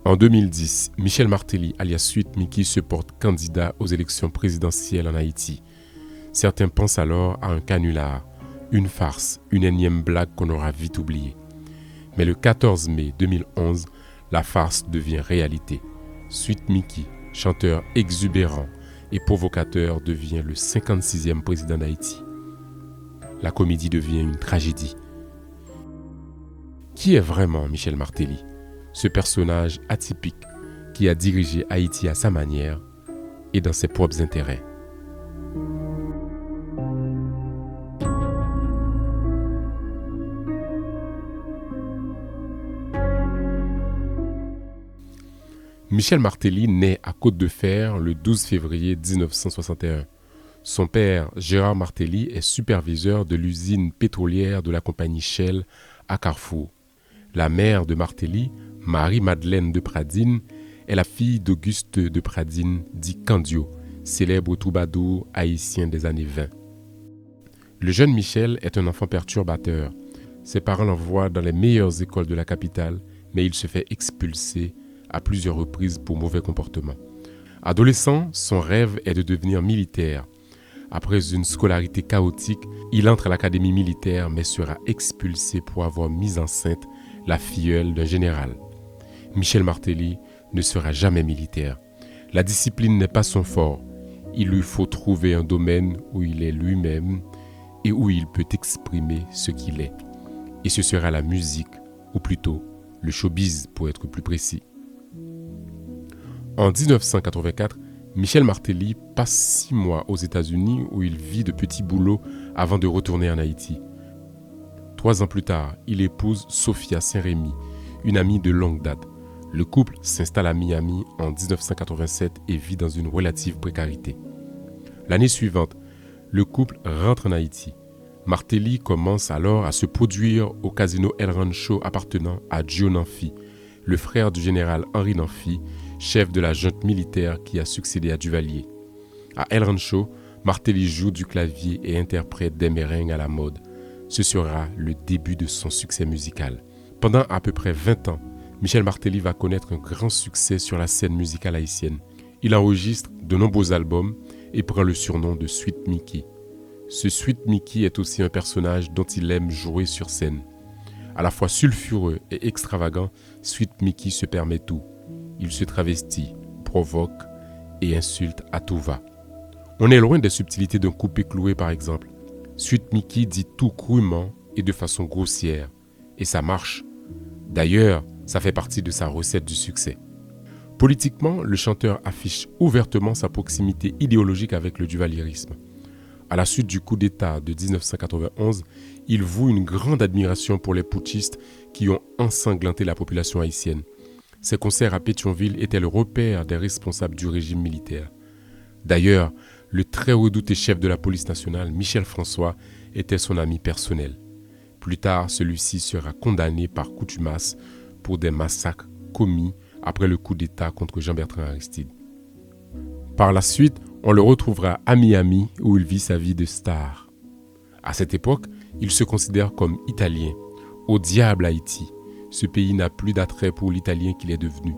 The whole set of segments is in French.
En 2010, Michel Martelly, alias Sweet Mickey, se porte candidat aux élections présidentielles en Haïti. Certains pensent alors à un canular, une farce, une énième blague qu'on aura vite oubliée. Mais le 14 mai 2011, la farce devient réalité. Sweet Mickey, chanteur exubérant et provocateur, devient le 56e président d'Haïti. La comédie devient une tragédie. Qui est vraiment Michel Martelly ? Ce personnage atypique qui a dirigé Haïti à sa manière et dans ses propres intérêts. Michel Martelly naît à Côte-de-Fer le 12 février 1961. Son père, Gérard Martelly, est superviseur de l'usine pétrolière de la compagnie Shell à Carrefour. La mère de Martelly, Marie-Madeleine de Pradine, est la fille d'Auguste de Pradine, dit Candio, célèbre troubadour haïtien des années 20. Le jeune Michel est un enfant perturbateur. Ses parents l'envoient dans les meilleures écoles de la capitale, mais il se fait expulser à plusieurs reprises pour mauvais comportement. Adolescent, son rêve est de devenir militaire. Après une scolarité chaotique, il entre à l'académie militaire mais sera expulsé pour avoir mis enceinte la filleule d'un général. Michel Martelly ne sera jamais militaire. La discipline n'est pas son fort. Il lui faut trouver un domaine où il est lui-même et où il peut exprimer ce qu'il est. Et ce sera la musique, ou plutôt le showbiz pour être plus précis. En 1984, Michel Martelly passe 6 mois aux États-Unis où il vit de petits boulots avant de retourner en Haïti. 3 ans plus tard, il épouse Sophia Saint-Rémy, une amie de longue date. Le couple s'installe à Miami en 1987 et vit dans une relative précarité. L'année suivante, le couple rentre en Haïti. Martelly commence alors à se produire au casino El Rancho appartenant à Joe Nanfi, le frère du général Henri Nanfi, chef de la junte militaire qui a succédé à Duvalier. À El Rancho, Martelly joue du clavier et interprète des merengues à la mode. Ce sera le début de son succès musical. Pendant à peu près 20 ans, Michel Martelly va connaître un grand succès sur la scène musicale haïtienne. Il enregistre de nombreux albums et prend le surnom de Sweet Mickey. Ce Sweet Mickey est aussi un personnage dont il aime jouer sur scène. À la fois sulfureux et extravagant, Sweet Mickey se permet tout. Il se travestit, provoque et insulte à tout va. On est loin des subtilités d'un coupé-cloué par exemple. Sweet Mickey dit tout crûment et de façon grossière. Et ça marche. D'ailleurs, ça fait partie de sa recette du succès. Politiquement, le chanteur affiche ouvertement sa proximité idéologique avec le duvalierisme. À la suite du coup d'État de 1991, il voue une grande admiration pour les putschistes qui ont ensanglanté la population haïtienne. Ses concerts à Pétionville étaient le repère des responsables du régime militaire. D'ailleurs, le très redouté chef de la police nationale, Michel François, était son ami personnel. Plus tard, celui-ci sera condamné par contumace pour des massacres commis après le coup d'État contre Jean-Bertrand Aristide. Par la suite, on le retrouvera à Miami où il vit sa vie de star. À cette époque, il se considère comme italien. Au diable Haïti, ce pays n'a plus d'attrait pour l'italien qu'il est devenu.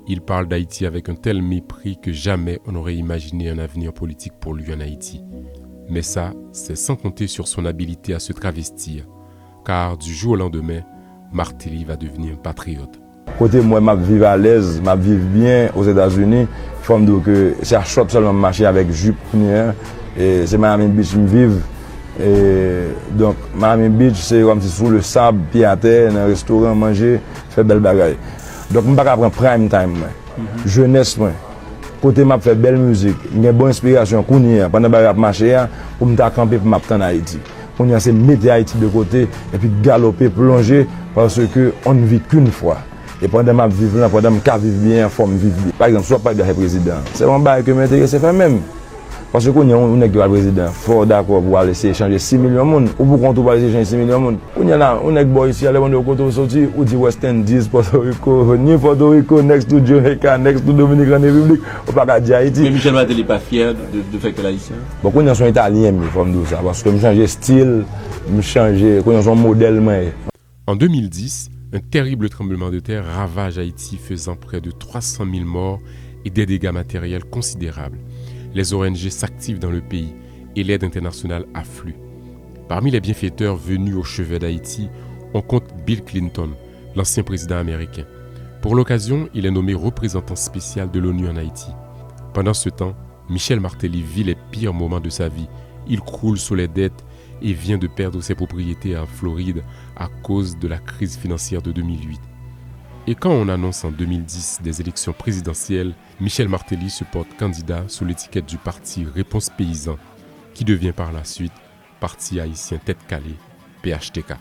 Il parle d'Haïti avec un tel mépris que jamais on n'aurait imaginé un avenir politique pour lui en Haïti. Mais ça, c'est sans compter sur son habileté à se travestir, car du jour au lendemain, Martelly va devenir un patriote. Côté moi, je vis à l'aise, je vis bien aux États-Unis. Il faut me dire que c'est à shop seulement marcher avec jupe. Et c'est Miami Beach que je vis. Et donc, Miami Beach, c'est comme si sous le sable, pied à terre, dans un restaurant, manger, faire belle bagaille. Donc, je ne peux pas prendre prime time. Jeunesse, côté je fais belle musique, j'ai une bonne inspiration pendant que je marche pour me camper pour m'attendre en Haïti. On a mettre Haïti de côté et puis galoper, plonger parce qu'on ne vit qu'une fois. Et pendant que je vis là, pendant que je vis bien, il faut me vivre bien. Par exemple, soit pas le président. C'est mon bail que m'intéresse, c'est même. Parce qu'on est le président, fort d'accord pour aller échanger 6 millions de monde. Ou pourquoi on va échanger 6 millions de monde? On est là, on est boy ici, on est au côté sorti, ou dit West Indies, Puerto Rico, ni Puerto Rico, next to Jamaica, next to Dominican République, on ne peut pas dire Haïti. Mais Michel Martelly n'est pas fier de faire que l'haïtien. Bon, quand on est italien, il faut me dire ça, parce que je change de style, je change, quand on est modèle. En 2010, Un terrible tremblement de terre ravage Haïti, faisant près de 300 000 morts et des dégâts matériels considérables. Les ONG s'activent dans le pays et l'aide internationale afflue. Parmi les bienfaiteurs venus au chevet d'Haïti, on compte Bill Clinton, l'ancien président américain. Pour l'occasion, il est nommé représentant spécial de l'ONU en Haïti. Pendant ce temps, Michel Martelly vit les pires moments de sa vie. Il croule sous les dettes et vient de perdre ses propriétés en Floride à cause de la crise financière de 2008. Et quand on annonce en 2010 des élections présidentielles, Michel Martelly se porte candidat sous l'étiquette du parti Réponse Paysan, qui devient par la suite Parti haïtien tête calée, PHTK.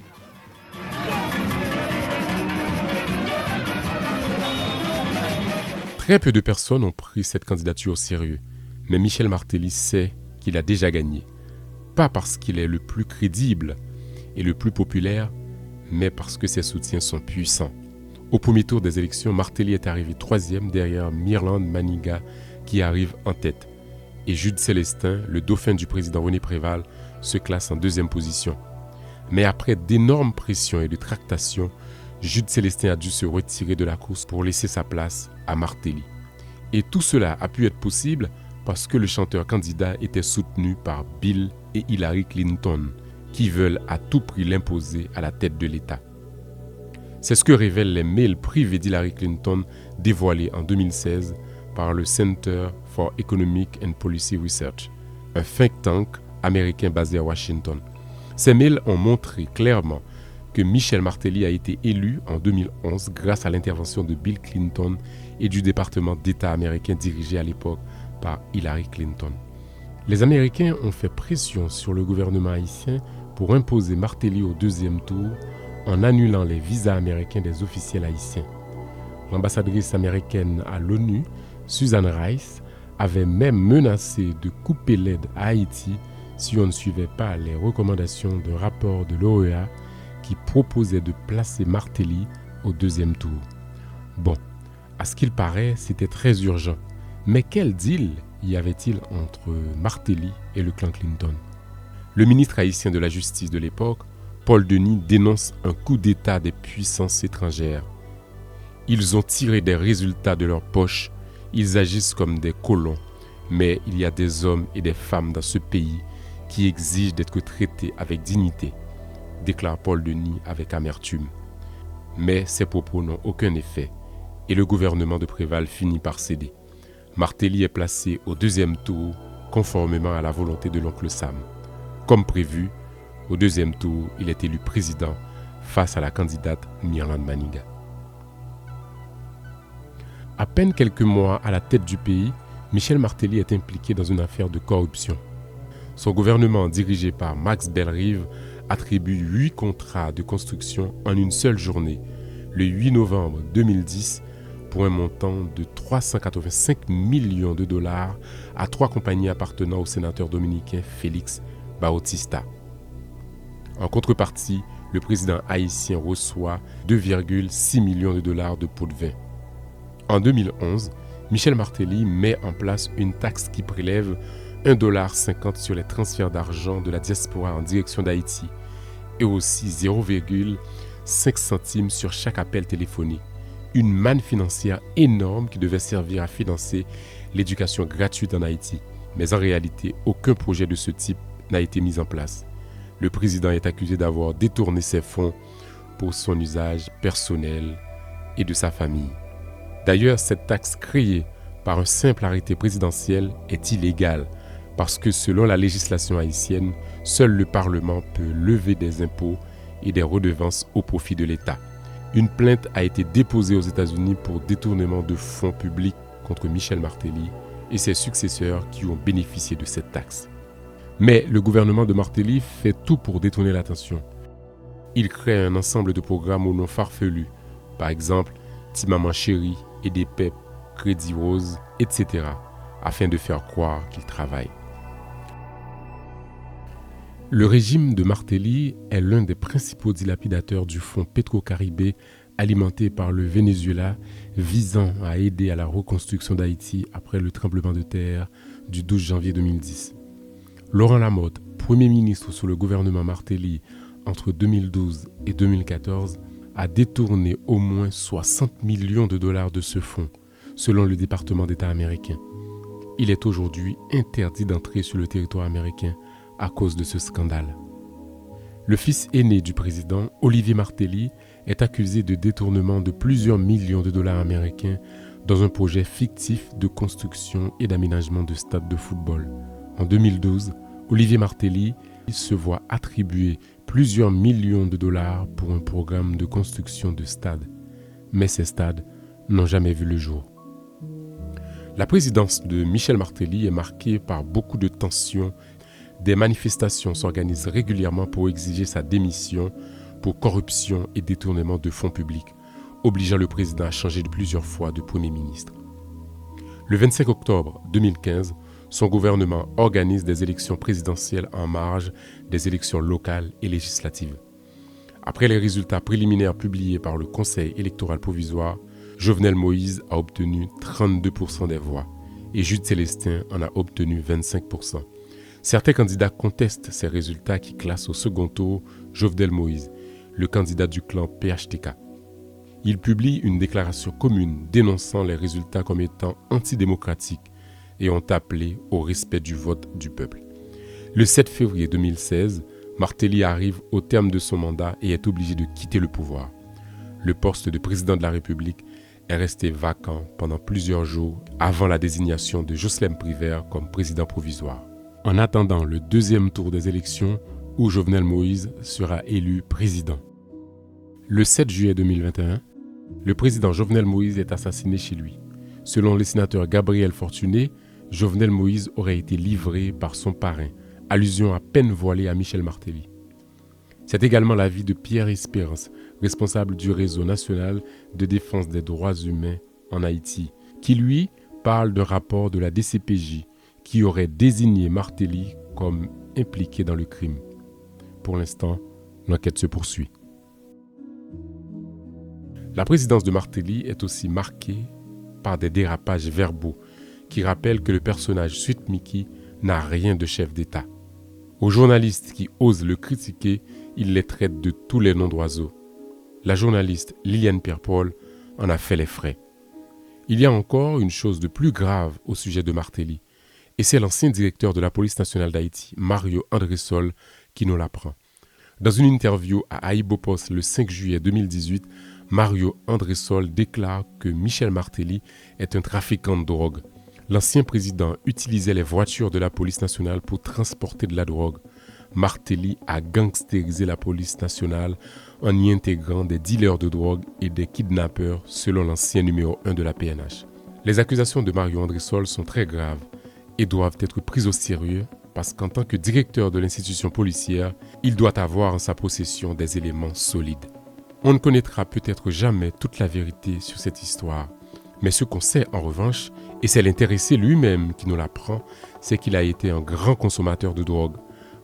Très peu de personnes ont pris cette candidature au sérieux, mais Michel Martelly sait qu'il a déjà gagné. Pas parce qu'il est le plus crédible et le plus populaire, mais parce que ses soutiens sont puissants. Au premier tour des élections, Martelly est arrivé 3e derrière Mirland Maniga qui arrive en tête. Et Jude Célestin, le dauphin du président René Préval, se classe en 2e position. Mais après d'énormes pressions et de tractations, Jude Célestin a dû se retirer de la course pour laisser sa place à Martelly. Et tout cela a pu être possible parce que le chanteur candidat était soutenu par Bill et Hillary Clinton, qui veulent à tout prix l'imposer à la tête de l'État. C'est ce que révèlent les mails privés d'Hillary Clinton dévoilés en 2016 par le Center for Economic and Policy Research, un think tank américain basé à Washington. Ces mails ont montré clairement que Michel Martelly a été élu en 2011 grâce à l'intervention de Bill Clinton et du département d'État américain dirigé à l'époque par Hillary Clinton. Les Américains ont fait pression sur le gouvernement haïtien pour imposer Martelly au 2e tour en annulant les visas américains des officiels haïtiens. L'ambassadrice américaine à l'ONU, Susan Rice, avait même menacé de couper l'aide à Haïti si on ne suivait pas les recommandations d'un rapport de l'OEA qui proposait de placer Martelly au 2e tour. Bon, à ce qu'il paraît, c'était très urgent. Mais quel deal y avait-il entre Martelly et le clan Clinton? Le ministre haïtien de la Justice de l'époque, Paul Denis, dénonce un coup d'État des puissances étrangères. Ils ont tiré des résultats de leur poche, ils agissent comme des colons, mais il y a des hommes et des femmes dans ce pays qui exigent d'être traités avec dignité, déclare Paul Denis avec amertume. Mais ces propos n'ont aucun effet et le gouvernement de Préval finit par céder. Martelly est placé au 2e tour conformément à la volonté de l'oncle Sam. Comme prévu, au 2e tour, il est élu président face à la candidate Mirland Maniga. À peine quelques mois à la tête du pays, Michel Martelly est impliqué dans une affaire de corruption. Son gouvernement, dirigé par Max Bellerive, attribue 8 contrats de construction en une seule journée, le 8 novembre 2010, pour un montant de 385 millions de dollars à 3 compagnies appartenant au sénateur dominicain Félix Bautista. En contrepartie, le président haïtien reçoit 2,6 millions de dollars de pots de vin. En 2011, Michel Martelly met en place une taxe qui prélève $1,50 sur les transferts d'argent de la diaspora en direction d'Haïti et aussi 0,5 centimes sur chaque appel téléphonique. Une manne financière énorme qui devait servir à financer l'éducation gratuite en Haïti. Mais en réalité, aucun projet de ce type n'a été mis en place. Le président est accusé d'avoir détourné ces fonds pour son usage personnel et de sa famille. D'ailleurs, cette taxe créée par un simple arrêté présidentiel est illégale parce que selon la législation haïtienne, seul le Parlement peut lever des impôts et des redevances au profit de l'État. Une plainte a été déposée aux États-Unis pour détournement de fonds publics contre Michel Martelly et ses successeurs qui ont bénéficié de cette taxe. Mais le gouvernement de Martelly fait tout pour détourner l'attention. Il crée un ensemble de programmes au nom farfelu, par exemple Ti Maman Chérie, EDPEP, Crédit Rose, etc., afin de faire croire qu'il travaille. Le régime de Martelly est l'un des principaux dilapidateurs du fonds Petro-Caribé alimenté par le Venezuela visant à aider à la reconstruction d'Haïti après le tremblement de terre du 12 janvier 2010. Laurent Lamotte, Premier ministre sous le gouvernement Martelly entre 2012 et 2014, a détourné au moins 60 millions de dollars de ce fonds, selon le département d'État américain. Il est aujourd'hui interdit d'entrer sur le territoire américain à cause de ce scandale. Le fils aîné du président, Olivier Martelly, est accusé de détournement de plusieurs millions de dollars américains dans un projet fictif de construction et d'aménagement de stades de football. En 2012, Olivier Martelly se voit attribuer plusieurs millions de dollars pour un programme de construction de stades. Mais ces stades n'ont jamais vu le jour. La présidence de Michel Martelly est marquée par beaucoup de tensions. Des manifestations s'organisent régulièrement pour exiger sa démission pour corruption et détournement de fonds publics, obligeant le président à changer plusieurs fois de Premier ministre. Le 25 octobre 2015, son gouvernement organise des élections présidentielles en marge des élections locales et législatives. Après les résultats préliminaires publiés par le Conseil électoral provisoire, Jovenel Moïse a obtenu 32% des voix et Jude Célestin en a obtenu 25%. Certains candidats contestent ces résultats qui classent au second tour Jovenel Moïse, le candidat du clan PHTK. Il publie une déclaration commune dénonçant les résultats comme étant antidémocratiques et ont appelé au respect du vote du peuple. Le 7 février 2016, Martelly arrive au terme de son mandat et est obligé de quitter le pouvoir. Le poste de président de la République est resté vacant pendant plusieurs jours avant la désignation de Jocelyn Privert comme président provisoire. En attendant le deuxième tour des élections où Jovenel Moïse sera élu président. Le 7 juillet 2021, le président Jovenel Moïse est assassiné chez lui. Selon le sénateur Gabriel Fortuné, Jovenel Moïse aurait été livré par son parrain, allusion à peine voilée à Michel Martelly. C'est également l'avis de Pierre Espérance, responsable du réseau national de défense des droits humains en Haïti, qui lui parle d'un rapport de la DCPJ qui aurait désigné Martelly comme impliqué dans le crime. Pour l'instant, l'enquête se poursuit. La présidence de Martelly est aussi marquée par des dérapages verbaux qui rappellent que le personnage Sweet Mickey n'a rien de chef d'État. Aux journalistes qui osent le critiquer, il les traite de tous les noms d'oiseaux. La journaliste Liliane Pierre-Paul en a fait les frais. Il y a encore une chose de plus grave au sujet de Martelly, et c'est l'ancien directeur de la police nationale d'Haïti, Mario Andressol, qui nous l'apprend. Dans une interview à Aïbo Post le 5 juillet 2018, Mario Andressol déclare que Michel Martelly est un trafiquant de drogue. L'ancien président utilisait les voitures de la police nationale pour transporter de la drogue. Martelly a gangstérisé la police nationale en y intégrant des dealers de drogue et des kidnappeurs, selon l'ancien numéro 1 de la PNH. Les accusations de Mario Andressol sont très graves et doivent être prises au sérieux parce qu'en tant que directeur de l'institution policière, il doit avoir en sa possession des éléments solides. On ne connaîtra peut-être jamais toute la vérité sur cette histoire, mais ce qu'on sait en revanche, et c'est l'intéressé lui-même qui nous l'apprend, c'est qu'il a été un grand consommateur de drogue.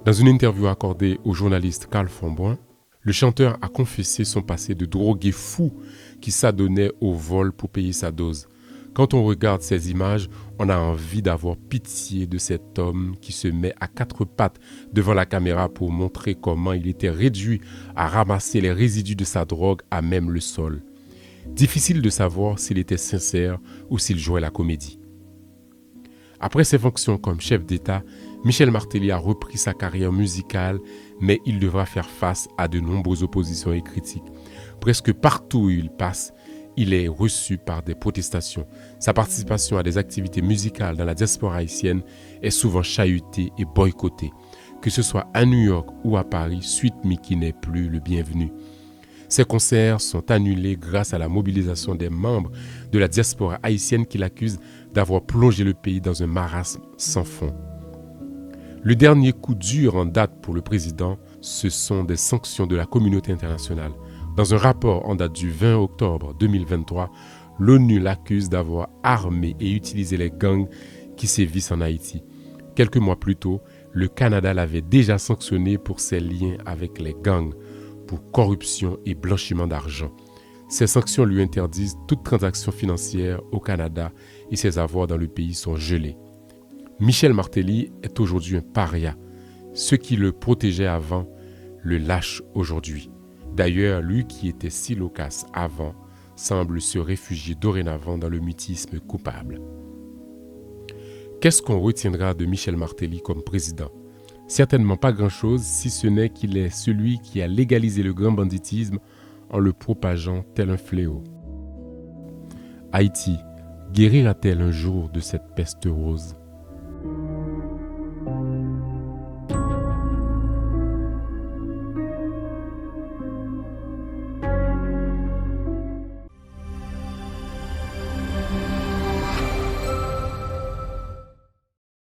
Dans une interview accordée au journaliste Carl Fonboin, le chanteur a confessé son passé de drogué fou qui s'adonnait au vol pour payer sa dose. Quand on regarde ces images, on a envie d'avoir pitié de cet homme qui se met à quatre pattes devant la caméra pour montrer comment il était réduit à ramasser les résidus de sa drogue à même le sol. Difficile de savoir s'il était sincère ou s'il jouait la comédie. Après ses fonctions comme chef d'État, Michel Martelly a repris sa carrière musicale, mais il devra faire face à de nombreuses oppositions et critiques. Presque partout où il passe, il est reçu par des protestations. Sa participation à des activités musicales dans la diaspora haïtienne est souvent chahutée et boycottée. Que ce soit à New York ou à Paris, Sweet Mickey n'est plus le bienvenu. Ses concerts sont annulés grâce à la mobilisation des membres de la diaspora haïtienne qui l'accusent d'avoir plongé le pays dans un marasme sans fond. Le dernier coup dur en date pour le président, ce sont des sanctions de la communauté internationale. Dans un rapport en date du 20 octobre 2023, l'ONU l'accuse d'avoir armé et utilisé les gangs qui sévissent en Haïti. Quelques mois plus tôt, le Canada l'avait déjà sanctionné pour ses liens avec les gangs, pour corruption et blanchiment d'argent. Ces sanctions lui interdisent toute transaction financière au Canada et ses avoirs dans le pays sont gelés. Michel Martelly est aujourd'hui un paria. Ceux qui le protégeaient avant le lâchent aujourd'hui. D'ailleurs, lui qui était si loquace avant, semble se réfugier dorénavant dans le mutisme coupable. Qu'est-ce qu'on retiendra de Michel Martelly comme président? Certainement pas grand-chose, si ce n'est qu'il est celui qui a légalisé le grand banditisme en le propageant tel un fléau. Haïti guérira-t-elle un jour de cette peste rose?